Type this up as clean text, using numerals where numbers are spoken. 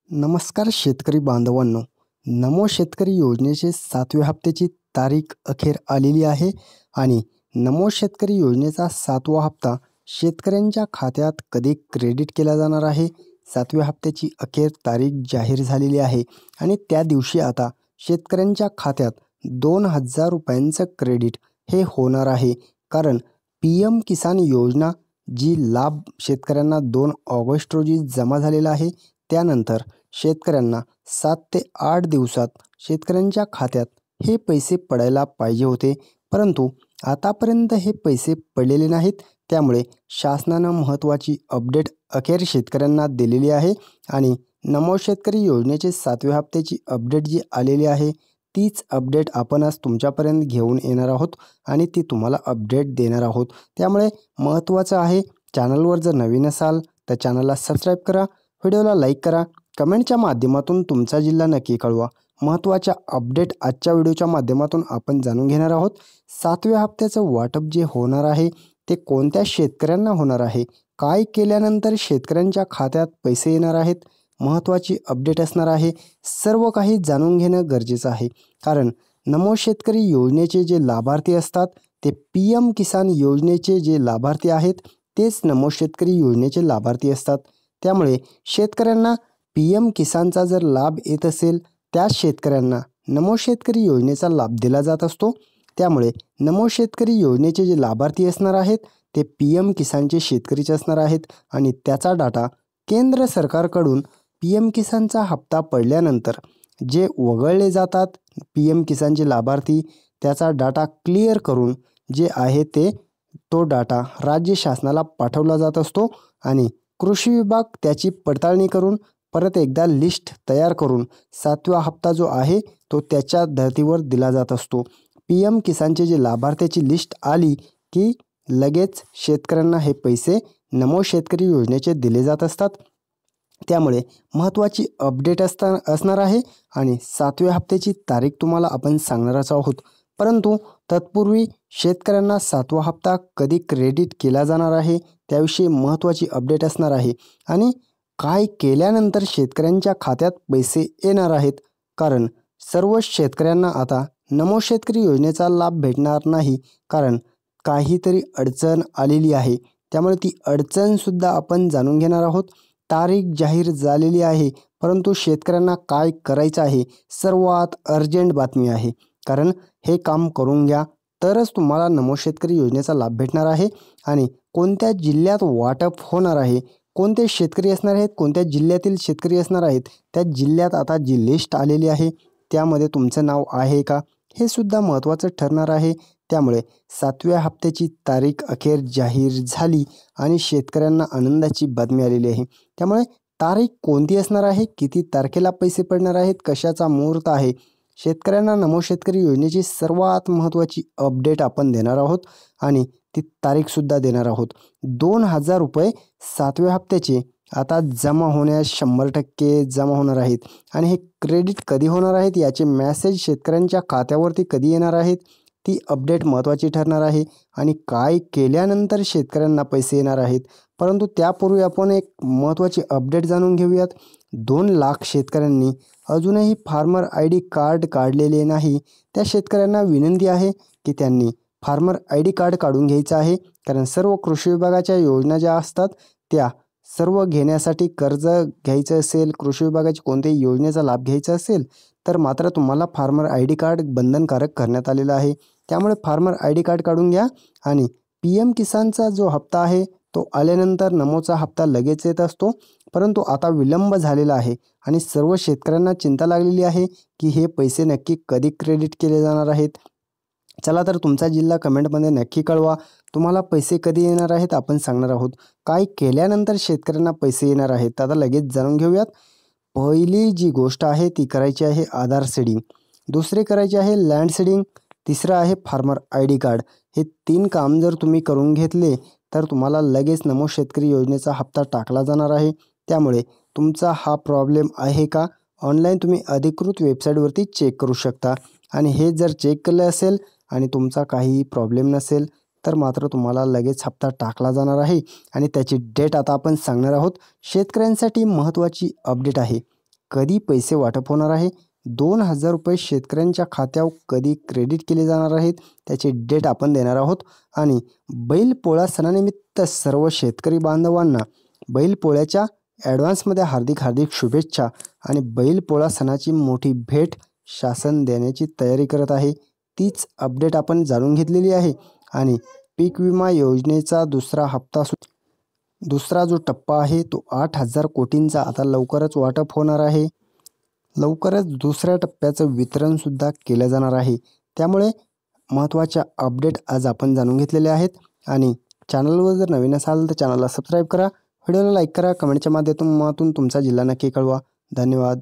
नमस्कार शेतकरी बांधवांनो. नमो शेतकरी योजनेचे 7व्या हप्त्याची तारीख अखेर आलेली आहे आणि नमो शेतकरी योजनेचा 7वा हप्ता शेतकऱ्यांच्या खात्यात कधी क्रेडिट केला जाणार आहे. 7व्या हप्त्याची अखेर तारीख जाहीर झालेली आहे आणि त्या दिवशी आता शेतकऱ्यांच्या खात्यात 2,000 रुपयांचं क्रेडिट हे होणार आहे. कारण PM किसान योजना जी लाभ शेतकऱ्यांना 2 ऑगस्ट रोजी जमा झालेला आहे, त्यानंतर शेतकऱ्यांना 7 ते 8 दिवसात शेतकऱ्यांच्या खात्यात हे पैसे पडायला पाहिजे होते, परंतु आतापर्यंत हे पैसे पडलेले नाहीत. त्यामुळे शासनानं महत्त्वाची अपडेट अखेर शेतकऱ्यांना दिलेली आहे आणि नमो शेतकरी योजनेचे 7व्या हप्त्याची अपडेट जी आलेली आहे तीच अपडेट आपण आज तुमच्यापर्यंत घेऊन येणार आहोत आणि ती तुम्हाला अपडेट देणार आहोत. त्यामुळे महत्त्वाचं आहे, चॅनलवर जर नवीन असाल तर चॅनलला सबस्क्राईब करा, व्हिडिओला लाईक करा, कमेंटच्या माध्यमातून तुमचा जिल्हा नक्की कळवा. महत्त्वाच्या अपडेट आजच्या व्हिडिओच्या माध्यमातून आपण जाणून घेणार आहोत. 7व्या हप्त्याचं वाटप जे होणार आहे ते कोणत्या शेतकऱ्यांना होणार आहे, काय केल्यानंतर शेतकऱ्यांच्या खात्यात पैसे येणार आहेत, महत्त्वाची अपडेट असणार आहे. सर्व काही जाणून घेणं गरजेचं आहे. कारण नमो शेतकरी योजनेचे जे लाभार्थी असतात ते PM किसान योजनेचे जे लाभार्थी आहेत तेच नमो शेतकरी योजनेचे लाभार्थी असतात. त्यामुळे शेतकऱ्यांना PM किसानचा जर लाभ येत असेल त्याच शेतकऱ्यांना नमो शेतकरी योजनेचा लाभ दिला जात असतो. त्यामुळे नमो शेतकरी योजनेचे जे लाभार्थी असणार आहेत ते PM किसानचे शेतकरीच असणार आहेत आणि त्याचा डाटा केंद्र सरकारकडून PM किसानचा हप्ता पडल्यानंतर जे वगळले जातात PM किसानचे लाभार्थी, त्याचा डाटा क्लिअर करून जे आहे तो डाटा राज्य शासनाला पाठवला जात असतो आणि कृषी विभाग त्याची पडताळणी करून परत एकदा लिस्ट तयार करून 7वा हप्ता जो आहे तो त्याच्या धर्तीवर दिला जात असतो. PM किसानचे जे लाभार्थ्याची लिस्ट आली की लगेच शेतकऱ्यांना हे पैसे नमो शेतकरी योजनेचे दिले जात असतात. त्यामुळे महत्त्वाची अपडेट असणार आहे आणि 7व्या हप्त्याची तारीख तुम्हाला आपण सांगणारच आहोत. परंतु तत्पूर्वी शेतकऱ्यांना 7वा हप्ता कधी क्रेडिट केला जाणार आहे त्याविषयी महत्त्वाची अपडेट असणार आहे आणि काय केल्यानंतर शेतकऱ्यांच्या खात्यात पैसे येणार आहेत. कारण सर्व शेतकऱ्यांना आता नमो शेतकरी योजनेचा लाभ भेटणार नाही, कारण काहीतरी अडचण आलेली आहे. त्यामुळे ती अडचणसुद्धा आपण जाणून घेणार आहोत. तारीख जाहीर झालेली आहे, परंतु शेतकऱ्यांना काय करायचं आहे, सर्वात अर्जंट बातमी आहे. कारण हे काम करून घ्या तरच तुम्हाला नमो शेतकरी योजनेचा लाभ भेटणार आहे आणि कोणत्या जिल्ह्यात वाटप होणार आहे, कोणते शेतकरी असणार आहेत, कोणत्या जिल्ह्यातील शेतकरी असणार आहेत, त्या जिल्ह्यात आता जी लिस्ट आलेली आहे त्यामध्ये तुमचं नाव आहे का, हे सुद्धा महत्त्वाचं ठरणार आहे. त्यामुळे 7व्या हप्त्याची तारीख अखेर जाहीर झाली आणि शेतकऱ्यांना आनंदाची बातमी आलेली आहे. त्यामुळे तारीख कोणती असणार आहे, किती तारखेला पैसे पडणार आहेत, कशाचा मुहूर्त आहे, शेतकऱ्यांना नमो शेतकरी योजनेची सर्वात महत्त्वाची अपडेट आपण देणार आहोत आणि ती तारीखसुद्धा देणार आहोत. 2,000 रुपये 7व्या हप्त्याचे आता जमा होण्यास 100% जमा होणार आहेत आणि हे क्रेडिट कधी होणार आहेत याचे मेसेज शेतकऱ्यांच्या खात्यावरती कधी येणार आहेत ती अपडेट महत्त्वाची ठरणार आहे आणि काय केल्यानंतर शेतकऱ्यांना पैसे येणार आहेत. परंतु त्यापूर्वी आपण एक महत्त्वाची अपडेट जाणून घेऊयात. 2 लाख शेतकऱ्यांनी अजूनही फार्मर ID कार्ड काढलेले नाही. त्या शेतकऱ्यांना विनंती आहे की त्यांनी फार्मर ID कार्ड काढून घ्यायचं आहे. कारण सर्व कृषी विभागाच्या योजना ज्या असतात त्या सर्व घेण्यासाठी कर्ज घ्यायचं असेल, कृषी विभागाची कोणत्याही योजनेचा लाभ घ्यायचा असेल तर मात्र तुम्हाला फार्मर ID कार्ड बंधनकारक करण्यात आलेलं आहे. त्यामुळे फार्मर ID कार्ड काढून घ्या आणि PM किसानचा जो हप्ता आहे तो आल्यानंतर नमोचा हप्ता लगेच येत असतो, परंतु आता विलंब झालेला आहे आणि सर्व शेतकऱ्यांना चिंता लागलेली आहे की हे पैसे नक्की कधी क्रेडिट केले जाणार आहेत. चला तर तुमचा जिल्हा कमेंटमध्ये नक्की कळवा. तुम्हाला पैसे कधी येणार आहेत आपण सांगणार आहोत. काय केल्यानंतर शेतकऱ्यांना पैसे येणार आहेत आता लगेच जाणून घेऊयात. पहिली जी गोष्ट आहे ती करायची आहे आधार सीडिंग, दुसरी करायची आहे लँड सीडिंग, तिसरं आहे फार्मर ID कार्ड. हे 3 काम जर तुम्ही करून घेतले तर तुम्हाला लगेच नमो शेतकरी योजनेचा हप्ता टाकला जाणार आहे. त्यामुळे तुमचा हा प्रॉब्लेम आहे का, ऑनलाईन तुम्ही अधिकृत वेबसाईटवरती चेक करू शकता आणि हे जर चेक केलं असेल आणि तुमचा काही प्रॉब्लेम नसेल तर मात्र तुम्हाला लगेच हप्ता टाकला जाणार आहे आणि त्याची डेट आता आपण सांगणार आहोत. शेतकऱ्यांसाठी महत्त्वाची अपडेट आहे. कधी पैसे वाटप होणार आहे, 2,000 रुपये शेतकऱ्यांच्या खात्यावर कधी क्रेडिट केले जाणार आहेत, त्याची डेट आपण देणार आहोत. आणि बैलपोळा सणानिमित्त सर्व शेतकरी बांधवांना बैलपोळ्याच्या ॲडव्हान्समध्ये हार्दिक हार्दिक शुभेच्छा. आणि बैलपोळा सणाची मोठी भेट शासन देण्याची तयारी करत आहे, तीच अपडेट आपण जाणून घेतलेली आहे. आणि पीक विमा योजनेचा दुसरा जो टप्पा आहे तो 8,000 कोटींचा आता लवकरच वाटप होणार आहे. लवकरच दुसऱ्या टप्प्याचं वितरणसुद्धा केलं जाणार आहे. त्यामुळे महत्त्वाच्या अपडेट आज आपण जाणून घेतलेले आहेत. आणि चॅनलवर जर नवीन असाल तर चॅनलला सबस्क्राईब करा, व्हिडिओला लाईक करा, कमेंटच्या माध्यमातून तुमचा जिल्हा नक्की कळवा. धन्यवाद.